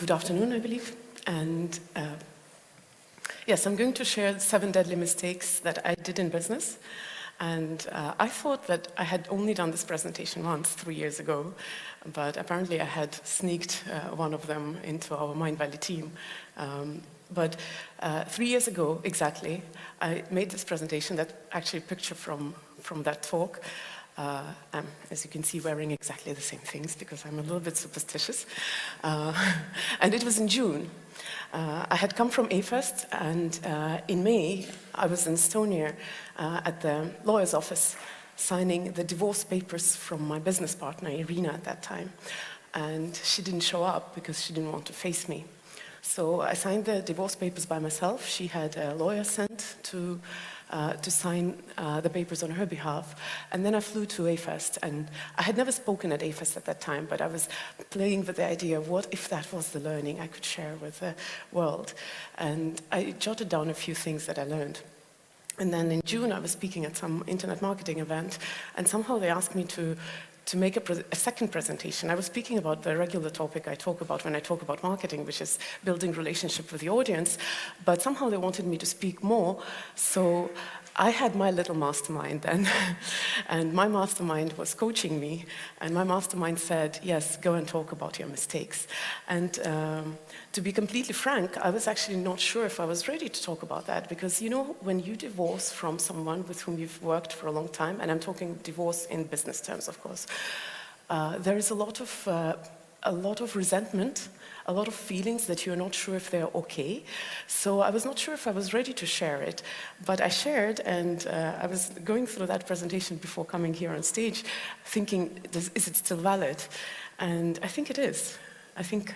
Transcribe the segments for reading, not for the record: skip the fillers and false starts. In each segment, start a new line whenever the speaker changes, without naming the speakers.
Good afternoon, I believe. And yes, I'm going to share 7 deadly mistakes that I did in business. And I thought that I had only done this presentation once, 3 years ago, but apparently I had sneaked one of them into our Mindvalley team. But 3 years ago, exactly, I made this presentation, that actually a picture from that talk. I'm, as you can see, wearing exactly the same things because I'm a little bit superstitious. And it was in June. I had come from AFest, and in May, I was in Estonia at the lawyer's office signing the divorce papers from my business partner, Irina, at that time. And she didn't show up because she didn't want to face me. So I signed the divorce papers by myself. She had a lawyer sent to sign the papers on her behalf. And then I flew to AFest, and I had never spoken at AFest at that time, but I was playing with the idea of what if that was the learning I could share with the world. And I jotted down a few things that I learned. And then in June, I was speaking at some internet marketing event, and somehow they asked me to make a second presentation. I was speaking about the regular topic I talk about when I talk about marketing, which is building relationship with the audience, but somehow they wanted me to speak more, so I had my little mastermind then, and my mastermind was coaching me, and my mastermind said, yes, go and talk about your mistakes. And to be completely frank, I was actually not sure if I was ready to talk about that, because you know, when you divorce from someone with whom you've worked for a long time, and I'm talking divorce in business terms, of course, there is a lot of resentment, a lot of feelings that you're not sure if they're okay. So I was not sure if I was ready to share it, but I shared, and I was going through that presentation before coming here on stage, thinking, is it still valid? And I think it is. I think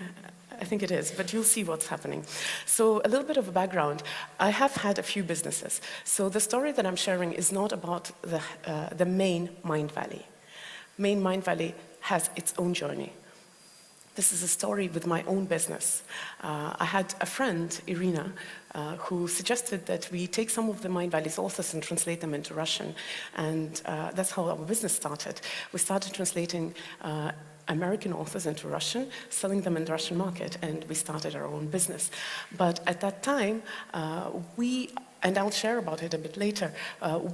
it is, but you'll see what's happening. So a little bit of a background. I have had a few businesses. So the story that I'm sharing is not about the main Mindvalley. Main Mindvalley has its own journey. This is a story with my own business. I had a friend, Irina, who suggested that we take some of the Mindvalley's authors and translate them into Russian. And that's how our business started. We started translating American authors into Russian, selling them in the Russian market, and we started our own business. But at that time, and I'll share about it a bit later,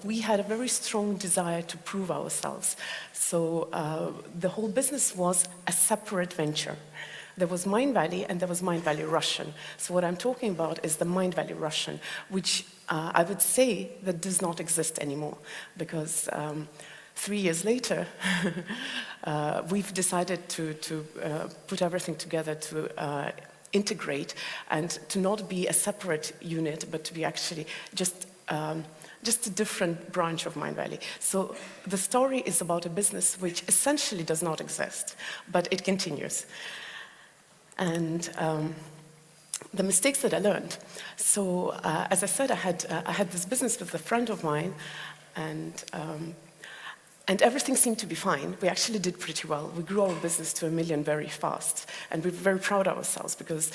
we had a very strong desire to prove ourselves. So the whole business was a separate venture. There was Mindvalley and there was Mindvalley Russian. So what I'm talking about is the Mindvalley Russian, which I would say that does not exist anymore, because 3 years later, we've decided to put everything together to integrate and to not be a separate unit, but to be actually just a different branch of Mindvalley. So the story is about a business which essentially does not exist, but it continues. And the mistakes that I learned. So as I said, I had this business with a friend of mine, and everything seemed to be fine. We actually did pretty well. We grew our business to 1 million very fast. And we were very proud of ourselves, because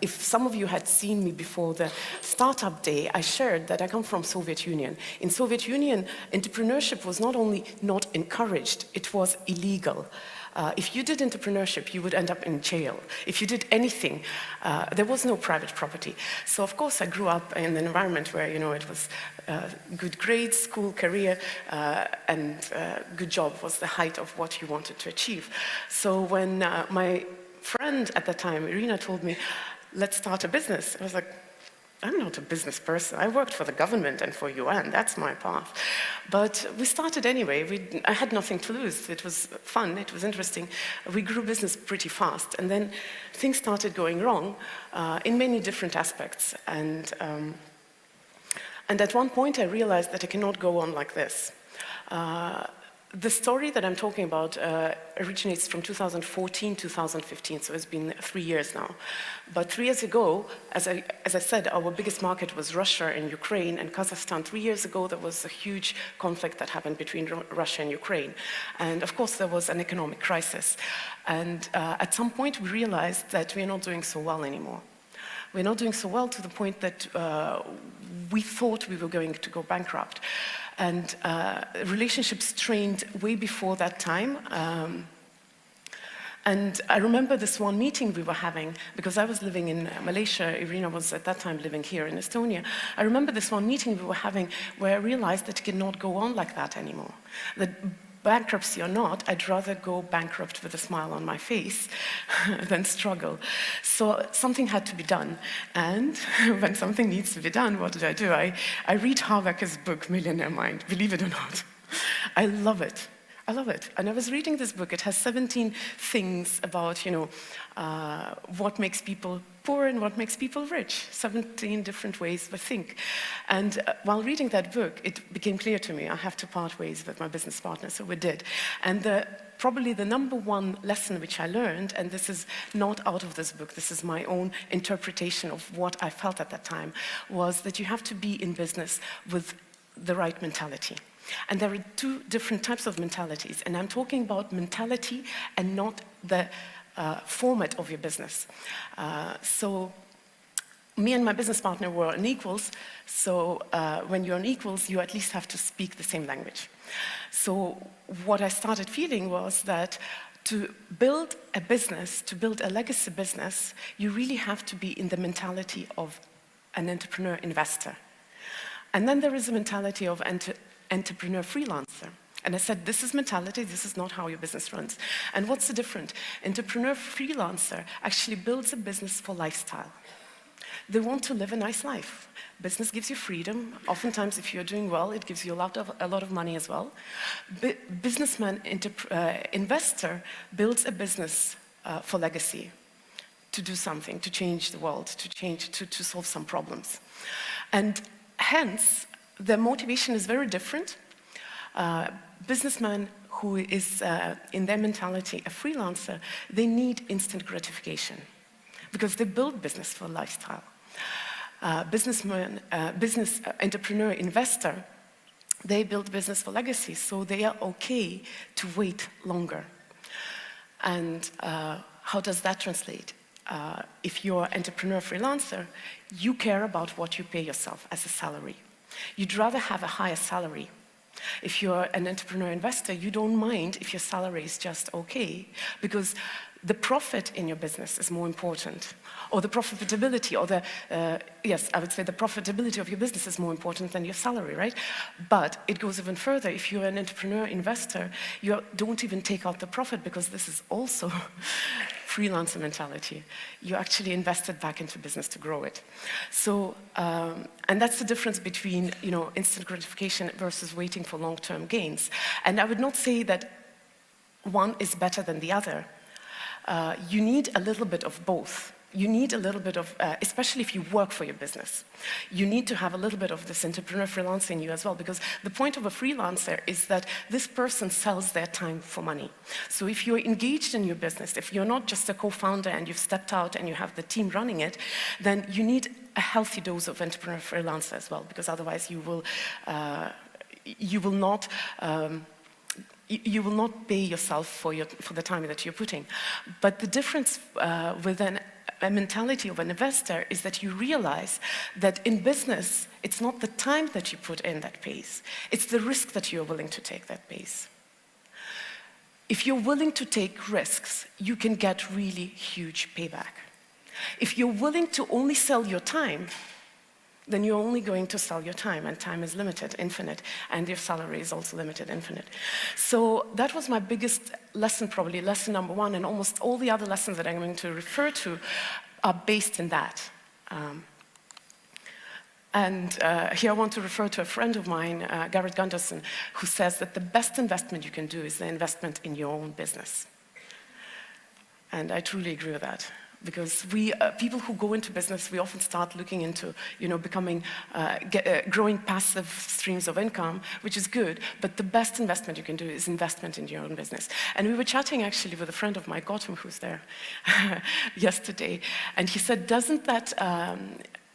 if some of you had seen me before the startup day, I shared that I come from Soviet Union. In Soviet Union, entrepreneurship was not only not encouraged, it was illegal. If you did entrepreneurship, you would end up in jail. If you did anything, there was no private property. So of course I grew up in an environment where, you know, it was good grades, school, career, and good job was the height of what you wanted to achieve. So when my friend at the time, Irina, told me, let's start a business, I was like, I'm not a business person. I worked for the government and for UN. That's my path. But we started anyway. I had nothing to lose. It was fun. It was interesting. We grew business pretty fast. And then things started going wrong in many different aspects. And at one point, I realized that I cannot go on like this. The story that I'm talking about originates from 2014, 2015, so it's been 3 years now. But 3 years ago, as I said, our biggest market was Russia and Ukraine and Kazakhstan. 3 years ago, there was a huge conflict that happened between Russia and Ukraine. And of course, there was an economic crisis. And at some point, we realized that we're not doing so well anymore. We're not doing so well to the point that we thought we were going to go bankrupt. And relationships strained way before that time. And I remember this one meeting we were having, because I was living in Malaysia, Irina was at that time living here in Estonia. I remember this one meeting we were having where I realized that it cannot go on like that anymore. That bankruptcy or not, I'd rather go bankrupt with a smile on my face than struggle. So something had to be done. And when something needs to be done, what do? I read Harvacker's book, Millionaire Mind, believe it or not. I love it. I love it. And I was reading this book. It has 17 things about, what makes people poor and what makes people rich. 17 different ways to think. And while reading that book, it became clear to me I have to part ways with my business partner, so we did. And probably the number one lesson which I learned, and this is not out of this book, this is my own interpretation of what I felt at that time, was that you have to be in business with the right mentality. And there are two different types of mentalities, and I'm talking about mentality and not the format of your business. So me and my business partner were on equals, so when you're on equals, you at least have to speak the same language. So what I started feeling was that to build a business, to build a legacy business, you really have to be in the mentality of an entrepreneur investor. And then there is a mentality of entrepreneur freelancer. And I said, this is mentality, this is not how your business runs. And what's the difference? Entrepreneur freelancer actually builds a business for lifestyle. They want to live a nice life. Business gives you freedom. Oftentimes, if you're doing well, it gives you a lot of money as well. Businessman, investor builds a business for legacy, to do something, to change the world, to solve some problems. And hence, the motivation is very different. Businessman who is, in their mentality, a freelancer, they need instant gratification because they build business for lifestyle. Entrepreneur, investor, they build business for legacy, so they are okay to wait longer. And how does that translate? If you're entrepreneur freelancer, you care about what you pay yourself as a salary. You'd rather have a higher salary. If you're an entrepreneur investor, you don't mind if your salary is just okay, because the profit in your business is more important, or the profitability, or I would say the profitability of your business is more important than your salary, right? But it goes even further. If you're an entrepreneur investor, you don't even take out the profit, because this is also freelancer mentality. You actually invested back into business to grow it. So, and that's the difference between, instant gratification versus waiting for long-term gains. And I would not say that one is better than the other. You need a little bit of both. You need a little bit of, especially if you work for your business, you need to have a little bit of this entrepreneur freelancing in you as well, because the point of a freelancer is that this person sells their time for money. So if you're engaged in your business, if you're not just a co-founder and you've stepped out and you have the team running it, then you need a healthy dose of entrepreneur freelancer as well, because otherwise you will not pay yourself for the time that you're putting. But the difference with a mentality of an investor is that you realize that in business, it's not the time that you put in that pays. It's the risk that you're willing to take that pays. If you're willing to take risks, you can get really huge payback. If you're willing to only sell your time, then you're only going to sell your time, and time is limited, infinite, and your salary is also limited, infinite. So that was my biggest lesson, probably lesson number one, and almost all the other lessons that I'm going to refer to are based in that. Here I want to refer to a friend of mine, Garrett Gunderson, who says that the best investment you can do is the investment in your own business. And I truly agree with that. Because people who go into business, we often start looking into, growing passive streams of income, which is good, but the best investment you can do is investment in your own business. And we were chatting actually with a friend of mine, Gautam, who's there yesterday, and he said, doesn't that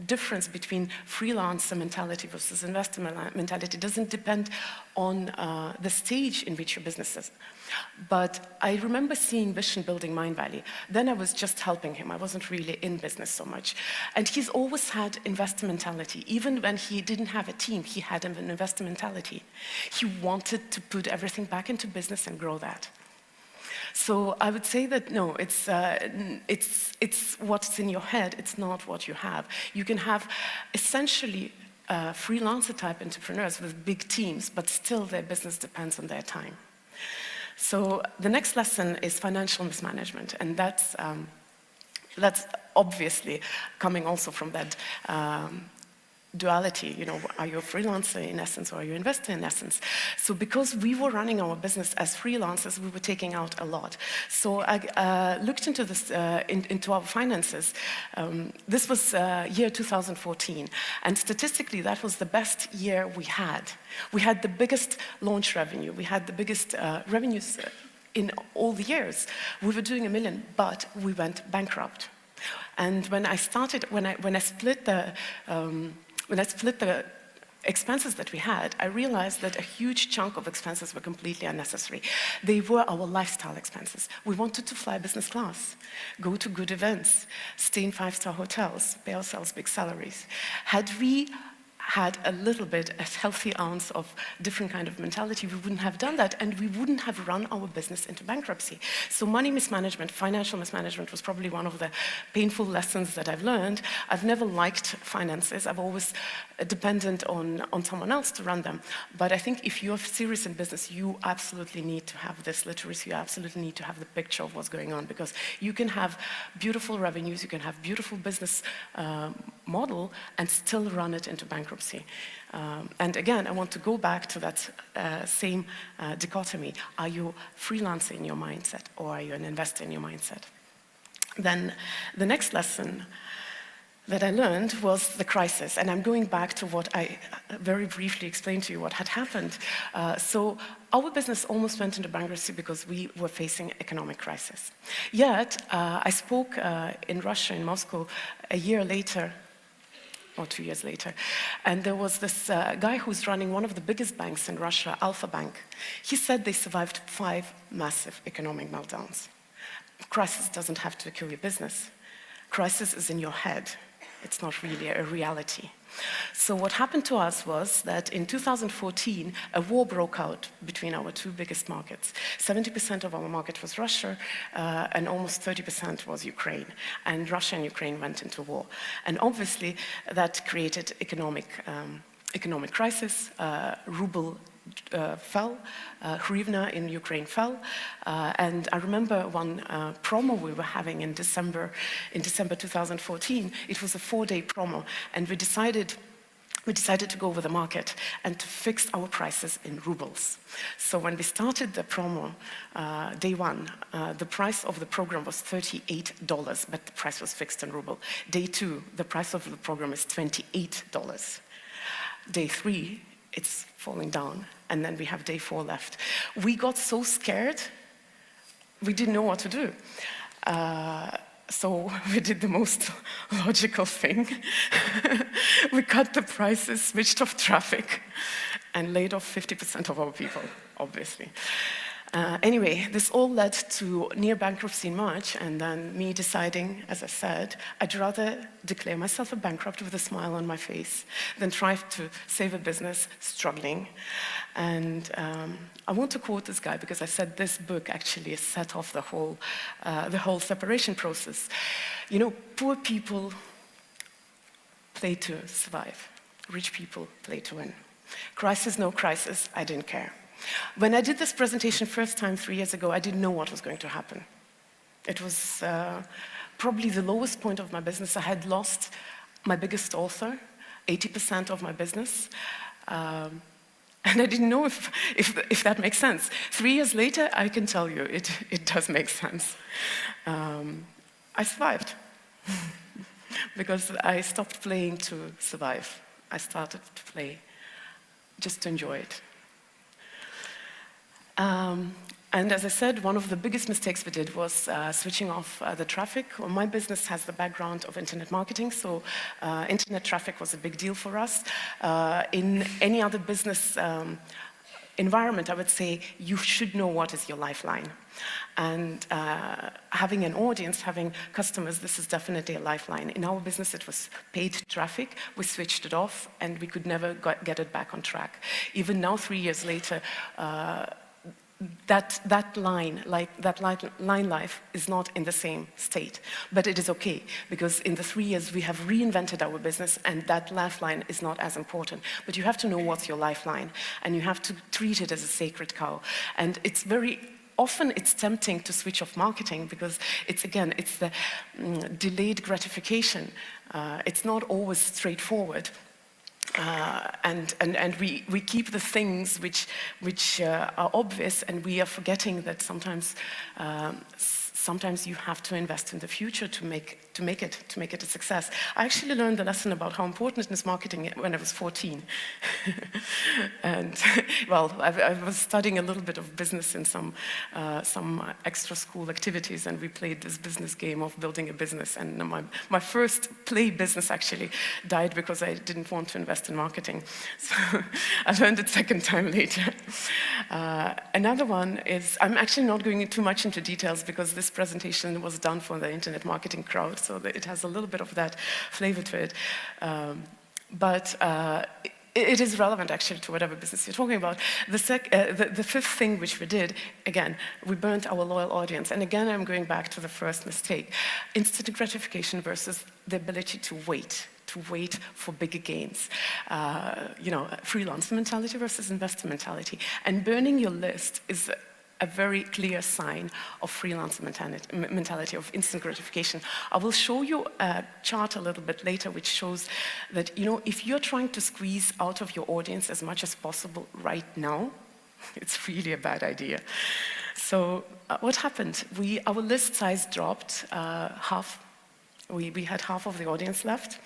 difference between freelancer mentality versus investor mentality doesn't depend on the stage in which your business is. But I remember seeing Vision building Mindvalley. Then I was just helping him. I wasn't really in business so much. And he's always had investor mentality. Even when he didn't have a team, he had an investor mentality. He wanted to put everything back into business and grow that. So I would say that no, it's what's in your head, it's not what you have. You can have essentially freelancer type entrepreneurs with big teams, but still their business depends on their time. So the next lesson is financial mismanagement, and that's obviously coming also from that duality, you know, are you a freelancer in essence or are you an investor in essence? So because we were running our business as freelancers, we were taking out a lot. So I looked into this, into our finances. This was year 2014, and statistically that was the best year we had. We had the biggest launch revenue, we had the biggest revenues in all the years. We were doing $1 million, but we went bankrupt. And when I split the expenses that we had, I realized that a huge chunk of expenses were completely unnecessary. They were our lifestyle expenses. We wanted to fly business class, go to good events, stay in 5-star hotels, pay ourselves big salaries. Had we had a little bit, a healthy ounce of different kind of mentality, we wouldn't have done that, and we wouldn't have run our business into bankruptcy. So money mismanagement, financial mismanagement was probably one of the painful lessons that I've learned. I've never liked finances. I've always dependent on someone else to run them. But I think if you're serious in business, you absolutely need to have this literacy. You absolutely need to have the picture of what's going on, because you can have beautiful revenues, you can have beautiful business model and still run it into bankruptcy. And again, I want to go back to that same dichotomy. Are you a freelancer in your mindset, or are you an investor in your mindset? Then the next lesson that I learned was the crisis. And I'm going back to what I very briefly explained to you what had happened. So our business almost went into bankruptcy because we were facing economic crisis. Yet, I spoke in Russia, in Moscow, a year later, or 2 years later. And there was this guy who's running one of the biggest banks in Russia, Alpha Bank. He said they survived 5 massive economic meltdowns. Crisis doesn't have to kill your business. Crisis is in your head. It's not really a reality. So what happened to us was that in 2014, a war broke out between our 2 biggest markets. 70% of our market was Russia, and almost 30% was Ukraine. And Russia and Ukraine went into war. And obviously, that created economic crisis. Ruble fell, hryvnia in Ukraine fell, and I remember one promo we were having in December 2014. It was a 4-day promo, and we decided to go over the market and to fix our prices in rubles. So when we started the promo, day 1, the price of the program was $38, but the price was fixed in ruble. Day 2, the price of the program is $28. Day 3, it's falling down, and then we have day 4 left. We got so scared, we didn't know what to do. So we did the most logical thing. We cut the prices, switched off traffic, and laid off 50% of our people, obviously. Anyway, this all led to near bankruptcy in March, and then me deciding, as I said, I'd rather declare myself a bankrupt with a smile on my face than try to save a business struggling. And I want to quote this guy because I said this book actually set off the whole separation process. You know, poor people play to survive. Rich people play to win. Crisis, no crisis, I didn't care. When I did this presentation first time 3 years ago, I didn't know what was going to happen. It was probably the lowest point of my business. I had lost my biggest author, 80% of my business, and I didn't know if that makes sense. 3 years later, I can tell you it does make sense. I survived because I stopped playing to survive. I started to play just to enjoy it. And as I said, one of the biggest mistakes we did was switching off the traffic. Well, my business has the background of internet marketing, so internet traffic was a big deal for us. In any other business environment, I would say you should know what is your lifeline. And having an audience, having customers, this is definitely a lifeline. In our business, it was paid traffic. We switched it off, and we could never get it back on track. Even now, 3 years later, that line life is not in the same state. But it is okay, because in the 3 years we have reinvented our business, and that lifeline is not as important. But you have to know what's your lifeline, and you have to treat it as a sacred cow. And it's very often it's tempting to switch off marketing, because it's the delayed gratification. It's not always straightforward. And we keep the things which are obvious, and we are forgetting that sometimes you have to invest in the future to make it a success. I actually learned the lesson about how important is marketing when I was 14. And well, I was studying a little bit of business in some extra school activities, and we played this business game of building a business. And my first play business actually died because I didn't want to invest in marketing. So I learned it second time later. Another one is, I'm actually not going too much into details because this presentation was done for the internet marketing crowd, so that it has a little bit of that flavor to it. But it is relevant actually to whatever business you're talking about. The fifth thing which we did, again, we burnt our loyal audience. And again, I'm going back to the first mistake. Instant gratification versus the ability to wait for bigger gains. Freelance mentality versus investor mentality. And burning your list is a very clear sign of freelance mentality, of instant gratification. I will show you a chart a little bit later which shows that, if you're trying to squeeze out of your audience as much as possible right now, it's really a bad idea. So what happened? Our list size dropped half. We had half of the audience left.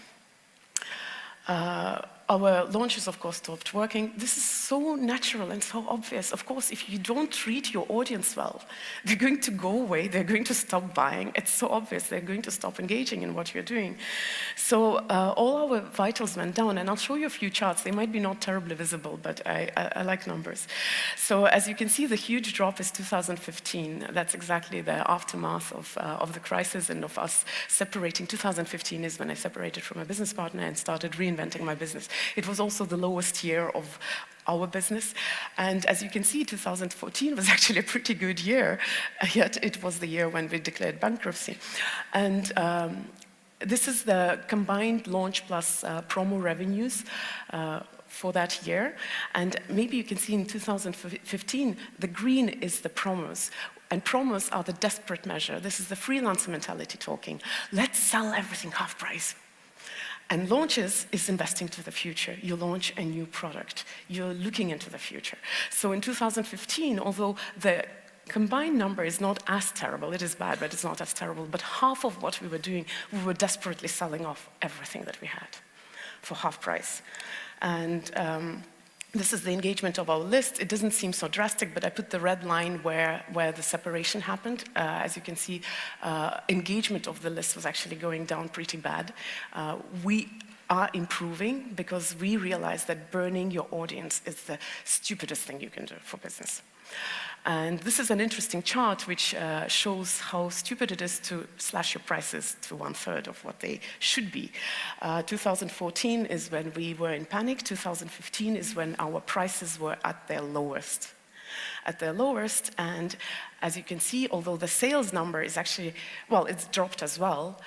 Our launches, of course, stopped working. This is so natural and so obvious. Of course, if you don't treat your audience well, they're going to go away, they're going to stop buying. It's so obvious, they're going to stop engaging in what you're doing. So all our vitals went down, and I'll show you a few charts. They might be not terribly visible, but I like numbers. So as you can see, the huge drop is 2015. That's exactly the aftermath of the crisis and of us separating. 2015 is when I separated from my business partner and started reinventing my business. It was also the lowest year of our business. And as you can see, 2014 was actually a pretty good year, yet it was the year when we declared bankruptcy. And this is the combined launch plus promo revenues for that year. And maybe you can see in 2015, the green is the promos. And promos are the desperate measure. This is the freelancer mentality talking. Let's sell everything half price. And launches is investing to the future. You launch a new product. You're looking into the future. So in 2015, although the combined number is not as terrible, it is bad, but it's not as terrible, but half of what we were doing, we were desperately selling off everything that we had for half price. And this is the engagement of our list. It doesn't seem so drastic, but I put the red line where the separation happened. As you can see, engagement of the list was actually going down pretty bad. We are improving because we realize that burning your audience is the stupidest thing you can do for business. And this is an interesting chart which shows how stupid it is to slash your prices to 1/3 of what they should be. 2014 is when we were in panic. 2015 is when our prices were at their lowest. And as you can see, although the sales number is actually, well, it's dropped as well,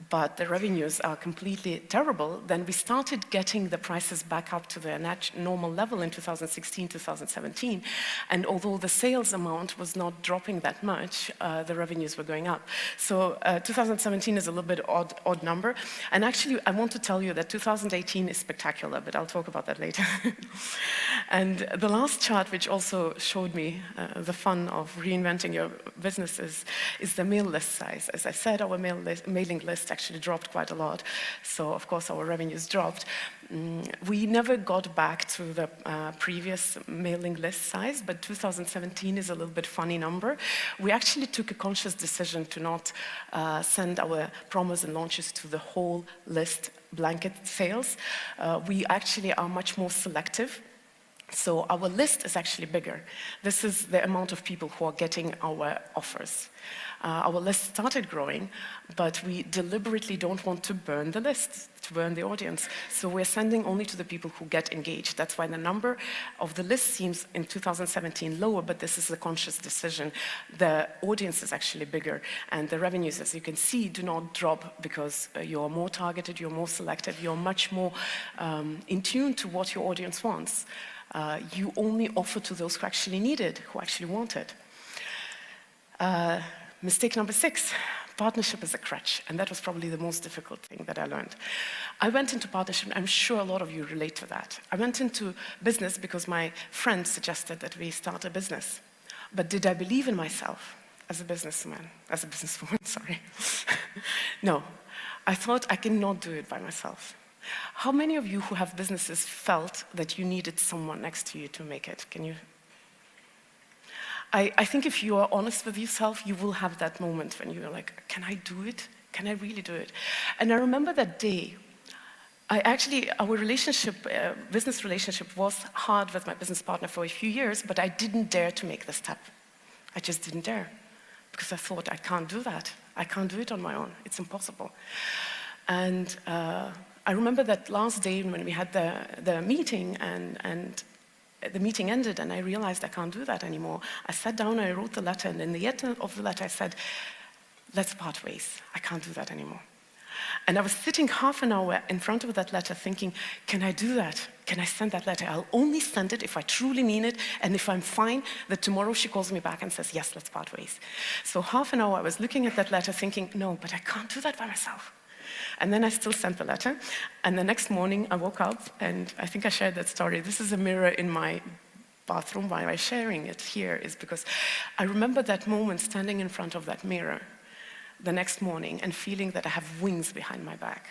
but the revenues are completely terrible, then we started getting the prices back up to their normal level in 2016, 2017. And although the sales amount was not dropping that much, the revenues were going up. So 2017 is a little bit odd number. And actually, I want to tell you that 2018 is spectacular, but I'll talk about that later. And the last chart, which also showed me the fun of reinventing your businesses, is the mail list size. As I said, our mailing list actually dropped quite a lot. So, of course, our revenues dropped. We never got back to the previous mailing list size, but 2017 is a little bit funny number. We actually took a conscious decision to not send our promos and launches to the whole list blanket sales. We actually are much more selective. So our list is actually bigger. This is the amount of people who are getting our offers. Our list started growing, but we deliberately don't want to burn the list, to burn the audience. So we're sending only to the people who get engaged. That's why the number of the list seems in 2017 lower, but this is a conscious decision. The audience is actually bigger, and the revenues, as you can see, do not drop because you're more targeted, you're more selective, you're much more in tune to what your audience wants. You only offer to those who actually need it, who actually want it. Mistake number 6, partnership is a crutch, and that was probably the most difficult thing that I learned. I went into partnership, I'm sure a lot of you relate to that. I went into business because my friend suggested that we start a business. But did I believe in myself as a businesswoman, sorry? No, I thought I cannot do it by myself. How many of you who have businesses felt that you needed someone next to you to make it? Can you? I think if you are honest with yourself, you will have that moment when you're like, can I do it? Can I really do it? And I remember that day, our relationship, business relationship was hard with my business partner for a few years, but I didn't dare to make the step. I just didn't dare, because I thought, I can't do that. I can't do it on my own. It's impossible. And I remember that last day when we had the meeting and the meeting ended and I realized I can't do that anymore. I sat down, I wrote the letter, and in the end of the letter I said, let's part ways. I can't do that anymore. And I was sitting half an hour in front of that letter thinking, can I do that? Can I send that letter? I'll only send it if I truly mean it and if I'm fine that tomorrow she calls me back and says, yes, let's part ways. So half an hour I was looking at that letter thinking, no, but I can't do that by myself. And then I still sent the letter. And the next morning I woke up, and I think I shared that story. This is a mirror in my bathroom. Why I'm sharing it here is because I remember that moment standing in front of that mirror the next morning and feeling that I have wings behind my back.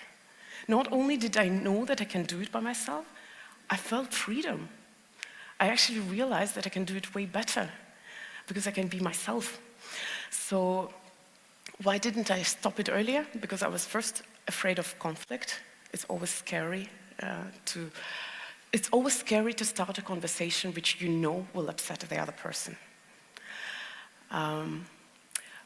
Not only did I know that I can do it by myself, I felt freedom. I actually realized that I can do it way better because I can be myself. So why didn't I stop it earlier? Because I was first afraid of conflict. It's always scary to start a conversation which you know will upset the other person.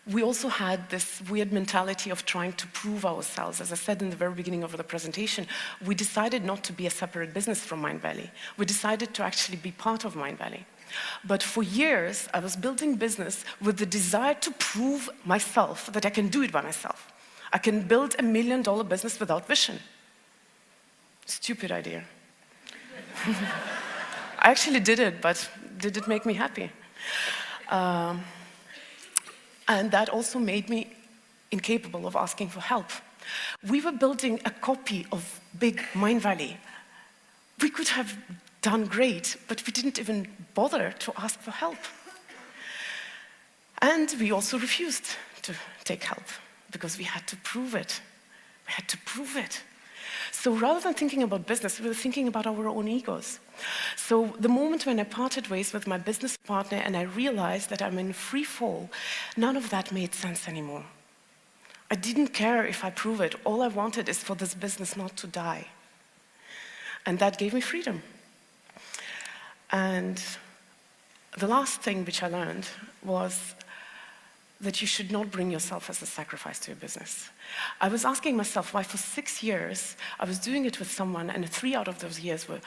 We also had this weird mentality of trying to prove ourselves. As I said in the very beginning of the presentation, we decided not to be a separate business from Mindvalley. We decided to actually be part of Mindvalley. But for years, I was building business with the desire to prove myself that I can do it by myself. I can build $1 million business without vision. Stupid idea. I actually did it, but did it make me happy? And that also made me incapable of asking for help. We were building a copy of big Mindvalley. We could have done great, but we didn't even bother to ask for help. And we also refused to take help because we had to prove it. We had to prove it. So rather than thinking about business, we were thinking about our own egos. So the moment when I parted ways with my business partner and I realized that I'm in free fall, none of that made sense anymore. I didn't care if I prove it. All I wanted is for this business not to die. And that gave me freedom. And the last thing which I learned was that you should not bring yourself as a sacrifice to your business. I was asking myself why for 6 years I was doing it with someone and 3 out of those years were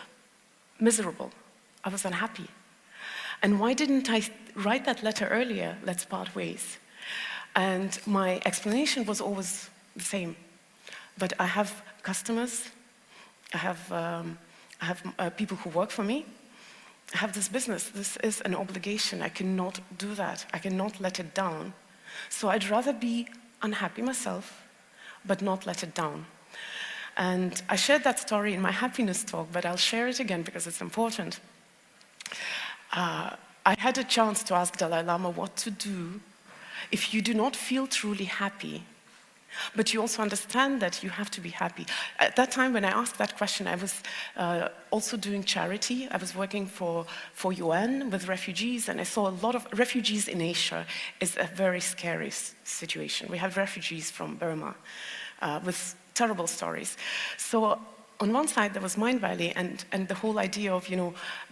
miserable. I was unhappy. And why didn't I write that letter earlier, let's part ways? And my explanation was always the same. But I have customers, I have people who work for me, I have this business. This is an obligation. I cannot do that. I cannot let it down. So I'd rather be unhappy myself, but not let it down. And I shared that story in my happiness talk, but I'll share it again because it's important. I had a chance to ask Dalai Lama what to do if you do not feel truly happy, but you also understand that you have to be happy. At that time, when I asked that question, I was also doing charity. I was working for UN with refugees, and I saw a lot of refugees in Asia. Is a very scary situation. We have refugees from Burma with terrible stories. So on one side there was Mindvalley and the whole idea of,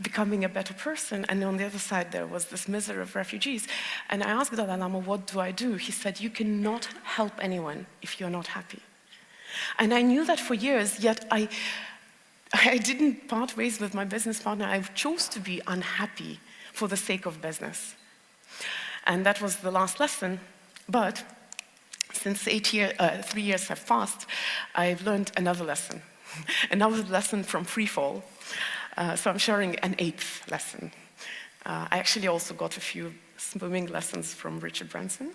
becoming a better person, and on the other side there was this misery of refugees. And I asked Dalai Lama, what do I do? He said, you cannot help anyone if you're not happy. And I knew that for years, yet I didn't part ways with my business partner. I chose to be unhappy for the sake of business. And that was the last lesson. But since 3 years have passed, I've learned another lesson. Another lesson from free fall. So I'm sharing an 8th lesson. I actually also got a few swimming lessons from Richard Branson.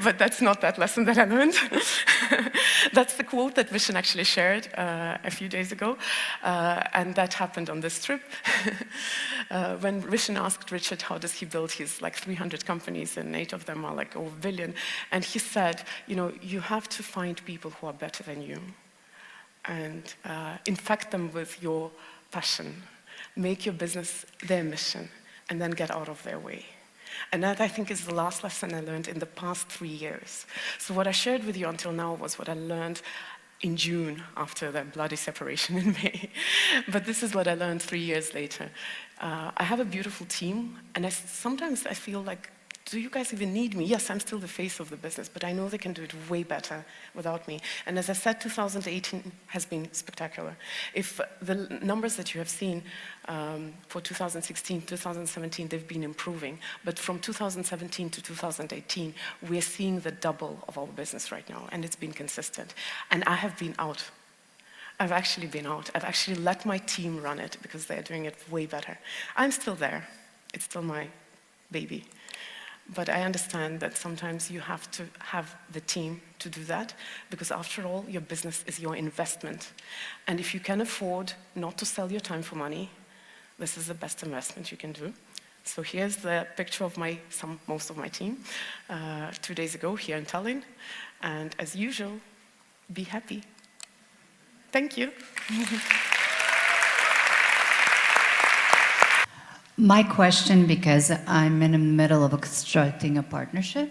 But that's not that lesson that I learned. That's the quote that Vishen actually shared a few days ago, and that happened on this trip. When Vishen asked Richard how does he build his 300 companies, and 8 of them are over $1 billion, and he said, you have to find people who are better than you, and infect them with your passion, make your business their mission, and then get out of their way. And that, I think, is the last lesson I learned in the past 3 years. So what I shared with you until now was what I learned in June after the bloody separation in May. But this is what I learned 3 years later. I have a beautiful team, and sometimes I feel like, do you guys even need me? Yes, I'm still the face of the business, but I know they can do it way better without me. And as I said, 2018 has been spectacular. If the numbers that you have seen for 2016, 2017, they've been improving. But from 2017 to 2018, we're seeing the double of our business right now, and it's been consistent. And I have been out. I've actually been out. I've actually let my team run it because they're doing it way better. I'm still there. It's still my baby. But I understand that sometimes you have to have the team to do that, because after all, your business is your investment. And if you can afford not to sell your time for money, this is the best investment you can do. So here's the picture of most of my team 2 days ago here in Tallinn. And as usual, be happy. Thank you.
My question, because I'm in the middle of constructing a partnership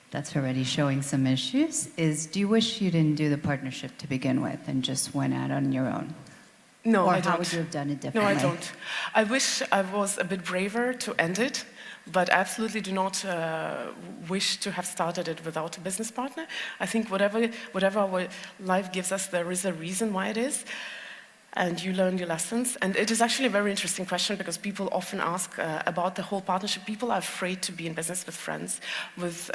that's already showing some issues, is do you wish you didn't do the partnership to begin with and just went out on your own?
No,
or
I don't.
How would you have done it differently?
No, I don't. I wish I was a bit braver to end it, but I absolutely do not wish to have started it without a business partner. I think whatever our life gives us, there is a reason why it is. And you learn your lessons. And it is actually a very interesting question, because people often ask about the whole partnership. People are afraid to be in business with friends, with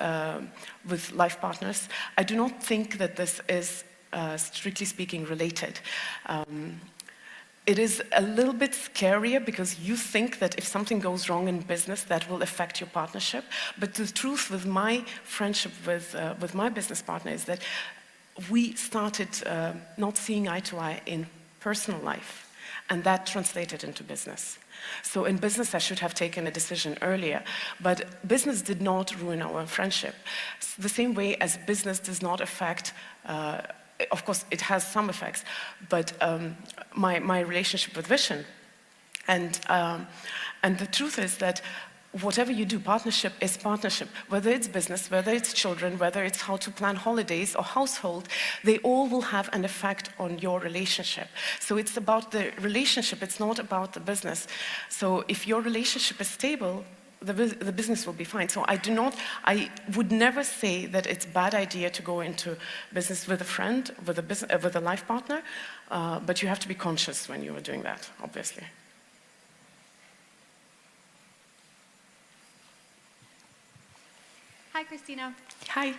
life partners. I do not think that this is, strictly speaking, related. It is a little bit scarier because you think that if something goes wrong in business, that will affect your partnership. But the truth with my friendship with my business partner is that we started not seeing eye to eye in personal life, and that translated into business. So in business, I should have taken a decision earlier, but business did not ruin our friendship. The same way as business does not affect, of course, it has some effects, but my relationship with Vishen. And the truth is that whatever you do, partnership is partnership. Whether it's business, whether it's children, whether it's how to plan holidays or household, they all will have an effect on your relationship. So it's about the relationship, it's not about the business. So if your relationship is stable, the business will be fine. So I would never say that it's a bad idea to go into business with a friend, with a life partner, but you have to be conscious when you are doing that, obviously.
Hi, Kristina.
Hi.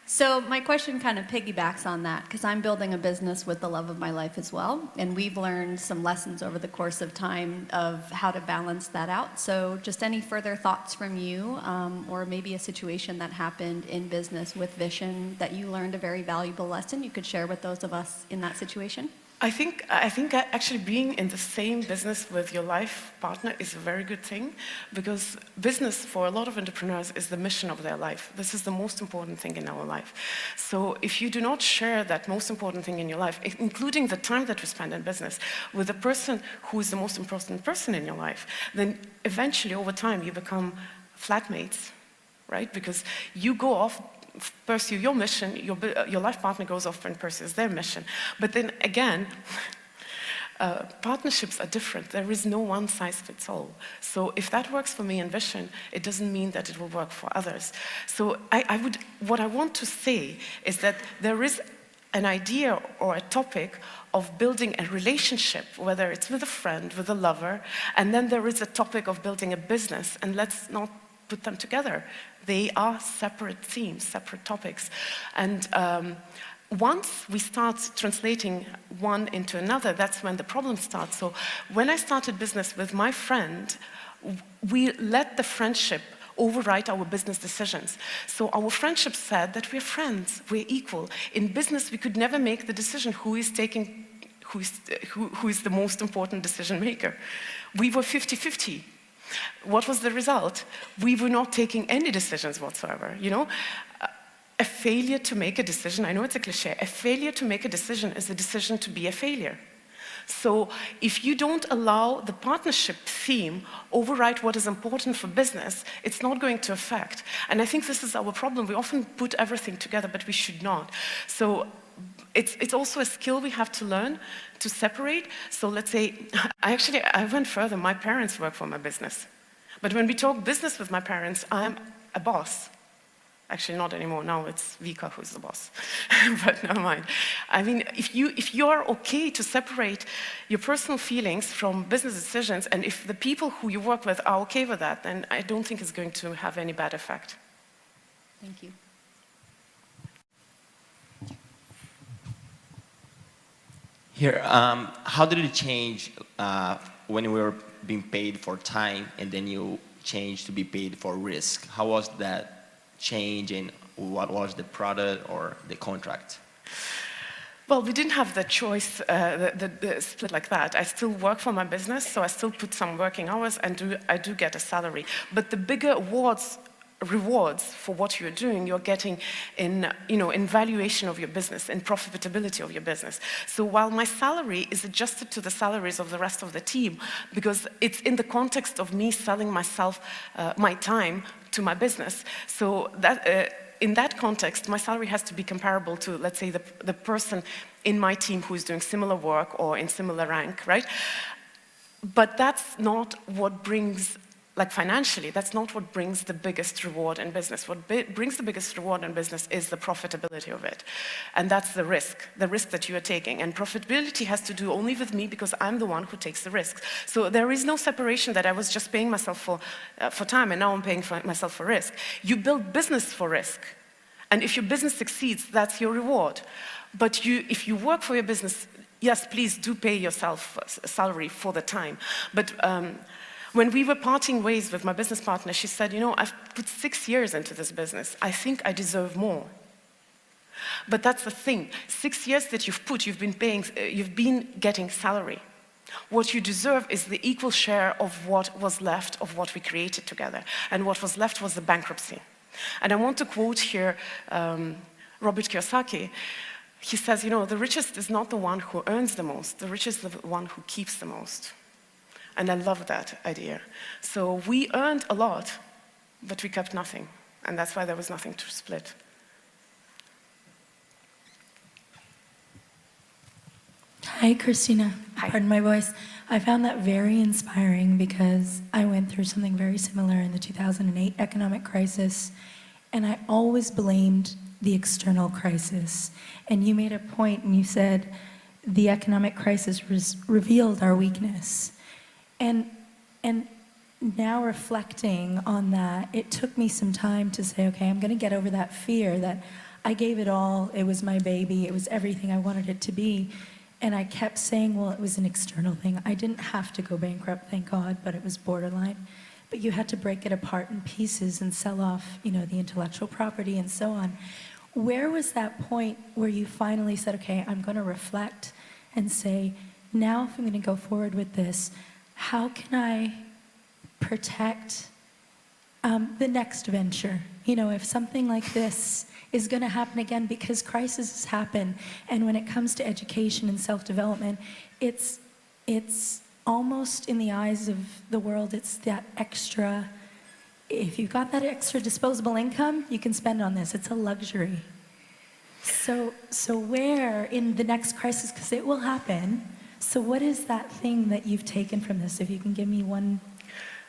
So my question kind of piggybacks on that, because I'm building a business with the love of my life as well, and we've learned some lessons over the course of time of how to balance that out. So just any further thoughts from you, or maybe a situation that happened in business with Vishen that you learned a very valuable lesson you could share with those of us in that situation?
I think actually being in the same business with your life partner is a very good thing, because business for a lot of entrepreneurs is the mission of their life. This is the most important thing in our life. So if you do not share that most important thing in your life, including the time that you spend in business, with the person who is the most important person in your life, then eventually over time you become flatmates, right? Because you go off pursue your mission, your life partner goes off and pursues their mission. But then again, partnerships are different. There is no one size fits all. So if that works for me in vision, it doesn't mean that it will work for others. So what I want to say is that there is an idea or a topic of building a relationship, whether it's with a friend, with a lover, and then there is a topic of building a business, and let's not put them together. They are separate themes, separate topics. And once we start translating one into another, that's when the problem starts. So when I started business with my friend, we let the friendship override our business decisions. So our friendship said that we're friends, we're equal. In business, we could never make the decision who is the most important decision maker. We were 50-50. What was the result? We were not taking any decisions whatsoever, you know? A failure to make a decision, I know it's a cliche, a failure to make a decision is a decision to be a failure. So if you don't allow the partnership theme override what is important for business, it's not going to affect. And I think this is our problem. We often put everything together, but we should not. So it's also a skill we have to learn to separate. So let's say, I went further. My parents work for my business. But when we talk business with my parents, I'm a boss. Actually, not anymore. Now it's Vika who's the boss. But never mind. I mean, if you are okay to separate your personal feelings from business decisions, and if the people who you work with are okay with that, then I don't think it's going to have any bad effect.
Thank you.
Here, how did it change when we were being paid for time and then you changed to be paid for risk? How was that change, and what was the product or the contract?
Well, we didn't have the choice, the split like that. I still work for my business, so I still put some working hours and I do get a salary. But the bigger rewards for what you're doing, you're getting in valuation of your business, in profitability of your business. So while my salary is adjusted to the salaries of the rest of the team, because it's in the context of me selling myself, my time to my business. So that in that context, my salary has to be comparable to, let's say, the person in my team who is doing similar work or in similar rank, right? But that's not what brings, like financially, that's not what brings the biggest reward in business. What brings the biggest reward in business is the profitability of it. And that's the risk that you are taking. And profitability has to do only with me because I'm the one who takes the risks. So there is no separation that I was just paying myself for time and now I'm paying myself for risk. You build business for risk. And if your business succeeds, that's your reward. But if you work for your business, yes, please do pay yourself a salary for the time. But when we were parting ways with my business partner, she said, I've put 6 years into this business. I think I deserve more. But that's the thing. 6 years that you've been getting salary. What you deserve is the equal share of what was left of what we created together. And what was left was the bankruptcy. And I want to quote here Robert Kiyosaki. He says, the richest is not the one who earns the most. The richest is the one who keeps the most. And I love that idea. So we earned a lot, but we kept nothing. And that's why there was nothing to split.
Hi, Kristina.
Hi.
Pardon my voice. I found that very inspiring because I went through something very similar in the 2008 economic crisis, and I always blamed the external crisis. And you made a point and you said the economic crisis revealed our weakness. And now reflecting on that, it took me some time to say, okay, I'm going to get over that fear that I gave it all, it was my baby, it was everything I wanted it to be. And I kept saying, well, it was an external thing. I didn't have to go bankrupt, thank God, but it was borderline. But you had to break it apart in pieces and sell off, the intellectual property and so on. Where was that point where you finally said, okay, I'm going to reflect and say, now if I'm going to go forward with this, how can I protect the next venture? If something like this is going to happen again, because crises happen, and when it comes to education and self-development, it's almost in the eyes of the world, it's that extra, if you've got that extra disposable income, you can spend on this. It's a luxury. So where in the next crisis, because it will happen, so what is that thing that you've taken from this? If you can give me one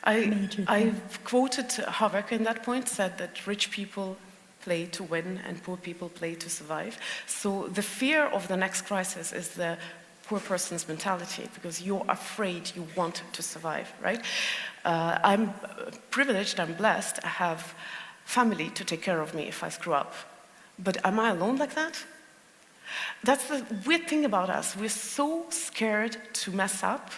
major thing.
I've quoted Habeck in that point, said that rich people play to win and poor people play to survive. So the fear of the next crisis is the poor person's mentality, because you're afraid, you want to survive, right? I'm privileged, I'm blessed, I have family to take care of me if I screw up. But am I alone like that? That's the weird thing about us. We're so scared to mess up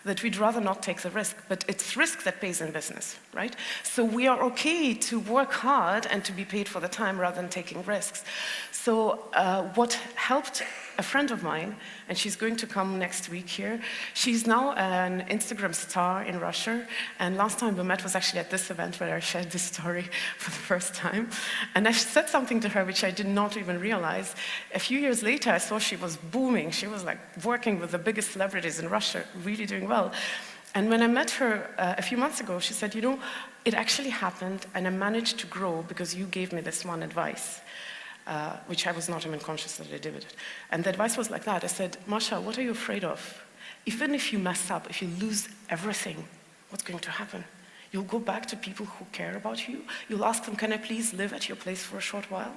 that we'd rather not take the risk. But it's risk that pays in business, right? So we are okay to work hard and to be paid for the time rather than taking risks. So what helped a friend of mine, and she's going to come next week here, she's now an Instagram star in Russia, and last time we met was actually at this event where I shared this story for the first time. And I said something to her which I did not even realize. A few years later, I saw she was booming. She was like working with the biggest celebrities in Russia, really doing well. And when I met her a few months ago, she said, you know, it actually happened, and I managed to grow because you gave me this one advice. Which I was not even conscious that I did it. And the advice was like that. I said, Masha, what are you afraid of? Even if you mess up, if you lose everything, what's going to happen? You'll go back to people who care about you. You'll ask them, can I please live at your place for a short while?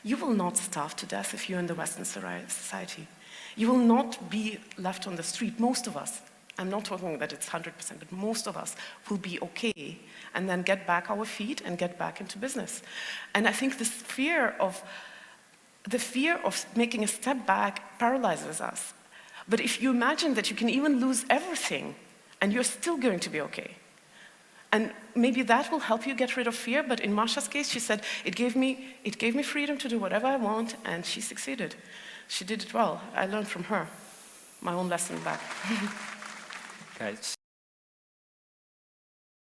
You will not starve to death if you're in the Western society. You will not be left on the street. Most of us, I'm not talking that it's 100%, but most of us will be okay and then get back our feet and get back into business. And I think the fear of making a step back paralyzes us. But if you imagine that you can even lose everything and you're still going to be okay, and maybe that will help you get rid of fear. But in Masha's case, she said, it gave me freedom to do whatever I want, and she succeeded. She did it well. I learned from her my own lesson back.
Guys.